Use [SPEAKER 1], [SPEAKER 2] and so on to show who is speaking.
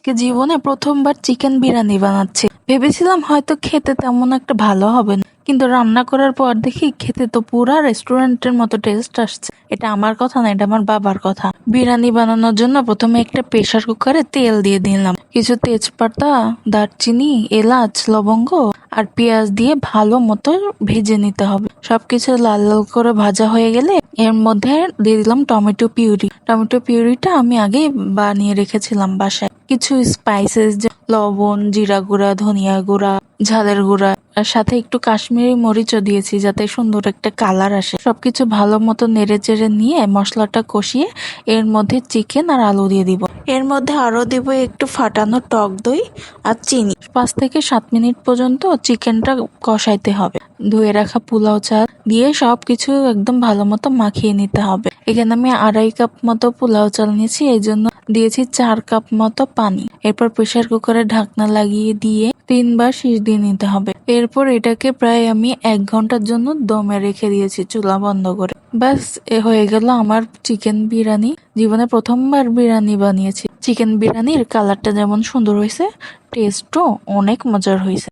[SPEAKER 1] আজকে জীবনে প্রথমবার চিকেন বিরিয়ানি বানাচ্ছি। ভেবেছিলাম হয়তো খেতে তেমন একটা ভালো হবে না, কিন্তু রান্না করার পর দেখি খেতে তো পুরা রেস্টুরেন্টের মতো টেস্ট আসছে। এটা আমার কথা না, এটা আমার বাবার কথা। বিরিয়ানি বানানোর জন্য প্রথমে একটা প্রেসার কুকারে তেল দিয়ে দিলাম, কিছু তেজপাতা, দারচিনি, এলাচ, লবঙ্গ আর পেঁয়াজ দিয়ে ভালো মতো ভেজে নিতে হবে। সবকিছু লাল লাল করে ভাজা হয়ে গেলে এর মধ্যে দিয়ে দিলাম টমেটো পিউরি। টমেটো পিউরিটা আমি আগেই বানিয়ে রেখেছিলাম বাসায়। কিছু স্পাইসেস, লবণ, জিরা গুঁড়া, ধনিয়া গুঁড়া, ঝালের গুঁড়া, আর সাথে একটু কাশ্মীরি মরিচও দিয়েছি যাতে সুন্দর একটা কালার আসে। সবকিছু ভালো মতো নেড়ে চেড়ে নিয়ে মশলাটা কষিয়ে এর মধ্যে চিকেন আর আলু দিয়ে দিব। এর মধ্যে আরো দিব একটু ফাটানো টক দই আর চিনি। 5 থেকে 7 মিনিট পর্যন্ত চিকেনটা কষাইতে হবে। ধুয়ে রাখা পোলাও চাল দিয়ে সবকিছু একদম ভালো মতো মাখিয়ে নিতে হবে। এখানে আমি 2.5 কাপ মতো পোলাও চাল নিয়েছি, এই জন্য দিয়েছি 4 কাপ মতো পানি। এরপর প্রেসার কুকারে ঢাকনা লাগিয়ে দিয়ে 3 বার সিটি দিয়ে নিতে হবে। এরপর এটাকে প্রায় আমি 1 ঘন্টার জন্য দমে রেখে দিয়েছি চুলা বন্ধ করে। ব্যাস, এ হয়ে গেল আমার চিকেন বিরিয়ানি। জীবনে প্রথমবার বিরিয়ানি বানিয়েছি। চিকেন বিরিয়ানির কালারটা যেমন সুন্দর হয়েছে, টেস্টও অনেক মজার হয়েছে।